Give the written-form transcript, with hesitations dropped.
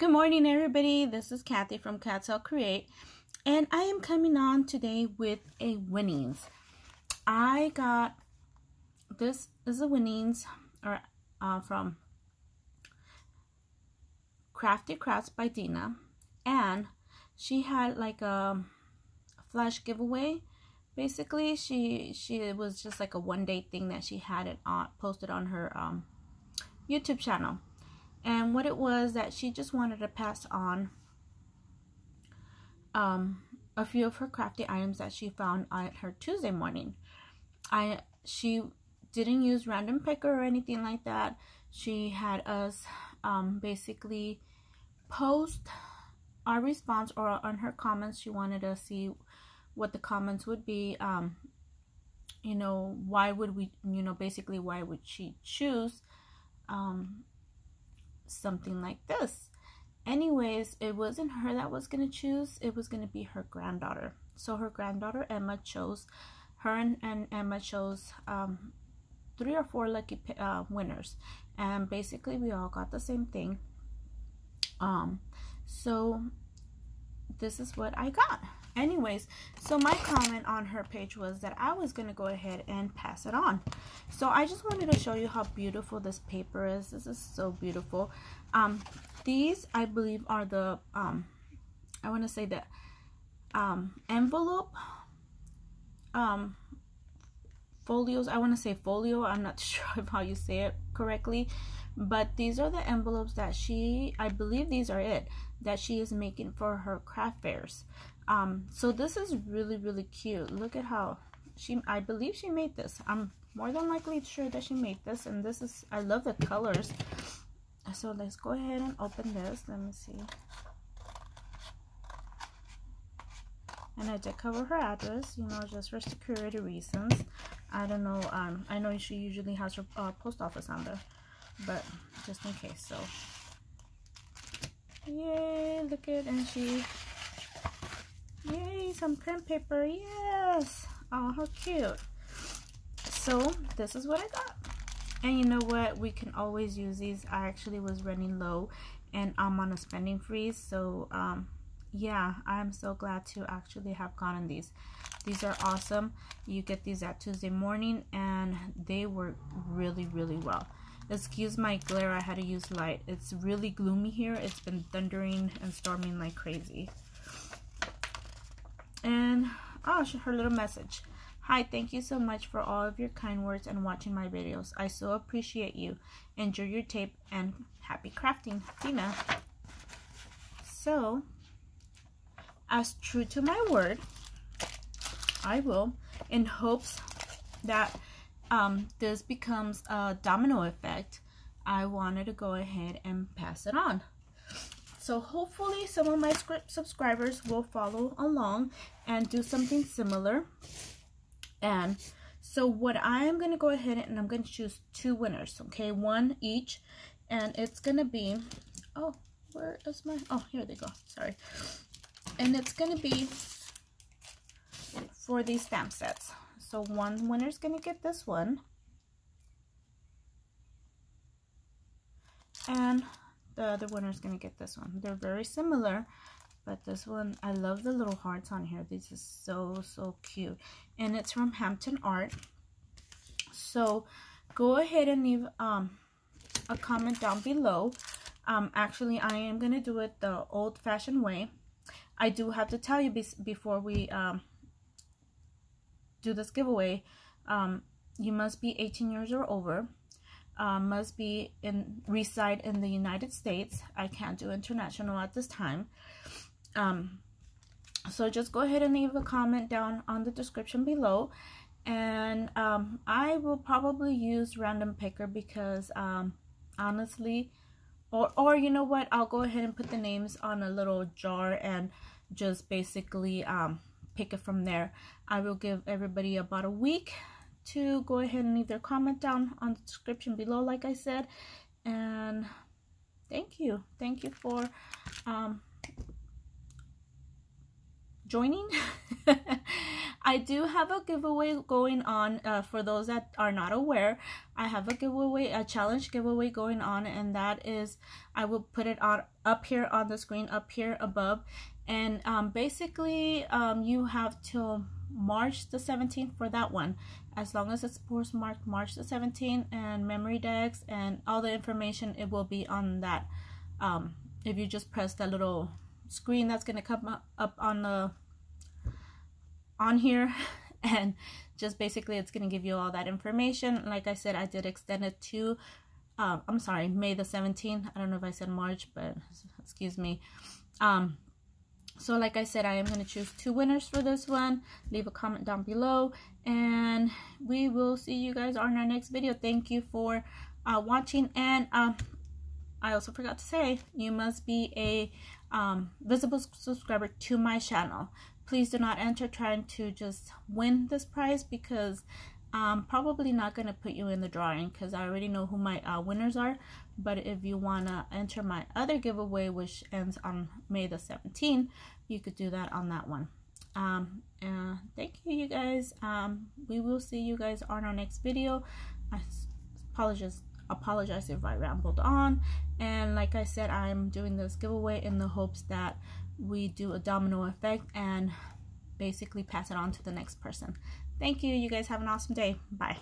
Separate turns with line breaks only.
Good morning, everybody. This is Kathy from Create, and I am coming on today with a winnings. I got this is a winnings from CraftyCraftsbyDeanna, and she had like a flash giveaway. Basically, it was just like a one-day thing that she had it on posted on her YouTube channel. And what it was that she just wanted to pass on a few of her crafty items that she found at her Tuesday morning. She didn't use random picker or anything like that. She had us basically post our response, or on her comments. She wanted to see what the comments would be. You know, why would we, basically why would she choose something like this. Anyways, it wasn't her that was going to choose. It was going to be her granddaughter. So her granddaughter Emma chose, and Emma chose 3 or 4 lucky winners, and basically we all got the same thing. So this is what I got. Anyways, so my comment on her page was that I was going to go ahead and pass it on. So I just wanted to show you how beautiful this paper is. This is so beautiful. These, I believe, are the I want to say the envelope folios. I want to say folio. I'm not sure of how you say it correctly, but these are the envelopes that I believe these are it, that she is making for her craft fairs. So this is really, really cute. Look at how I believe she made this. I'm more than likely sure that she made this, and this is, I love the colors. So let's go ahead and open this. Let me see. And I did cover her address, just for security reasons. I don't know, I know she usually has her post office on there, but just in case. So yay, look at, and yay, some print paper. Yes. Oh, how cute. So this is what I got. And you know what, we can always use these. I actually was running low and I'm on a spending freeze, so yeah, I'm so glad to actually have gotten these. These are awesome. You get these at Tuesday morning, and they work really, really well. Excuse my glare, I had to use light. It's really gloomy here. It's been thundering and storming like crazy. And oh, her little message. Hi, thank you so much for all of your kind words and watching my videos. I so appreciate you. Enjoy your tape and happy crafting, Deanna. So, as true to my word, I will, in hopes that this becomes a domino effect, I wanted to go ahead and pass it on. So hopefully some of my subscribers will follow along and do something similar. And so what I am going to go ahead and I'm going to choose 2 winners, okay, 1 each, and it's going to be, oh, where is my, oh, here they go, sorry. And it's going to be for these stamp sets. So 1 winner is going to get this one, and the other winner is going to get this one. They're very similar, but this one, I love the little hearts on here. This is so, so cute. And it's from Hampton Art. So go ahead and leave a comment down below. Actually, I am going to do it the old-fashioned way. I do have to tell you before we do this giveaway, you must be 18 years or over. Must be reside in the United States. I can't do international at this time. So just go ahead and leave a comment down on the description below, and I will probably use random picker because honestly, or you know what, I'll go ahead and put the names on a little jar and just basically pick it from there. I will give everybody about a week to go ahead and leave their comment down on the description below, like I said. And thank you for joining. I do have a giveaway going on. For those that are not aware, I have a giveaway, a challenge giveaway going on, and that is, I will put it on up here on the screen, up here above. And basically you have till March the 17th for that one, as long as it's postmarked March the 17th, and memory decks and all the information, it will be on that. If you just press that little screen that's going to come up on here, and just basically it's going to give you all that information. Like I said, I did extend it to I'm sorry, May the 17th. I don't know if I said March, but excuse me. So like I said, I am going to choose 2 winners for this one. Leave a comment down below, and we will see you guys on our next video. Thank you for watching. And I also forgot to say, you must be a visible subscriber to my channel. Please do not enter trying to just win this prize, because I'm probably not going to put you in the drawing, because I already know who my winners are. But if you want to enter my other giveaway, which ends on May the 17th, you could do that on that one. Thank you, you guys. We will see you guys on our next video. I apologize if I rambled on. And like I said, I'm doing this giveaway in the hopes that we do a domino effect and basically pass it on to the next person. Thank you. You guys have an awesome day. Bye.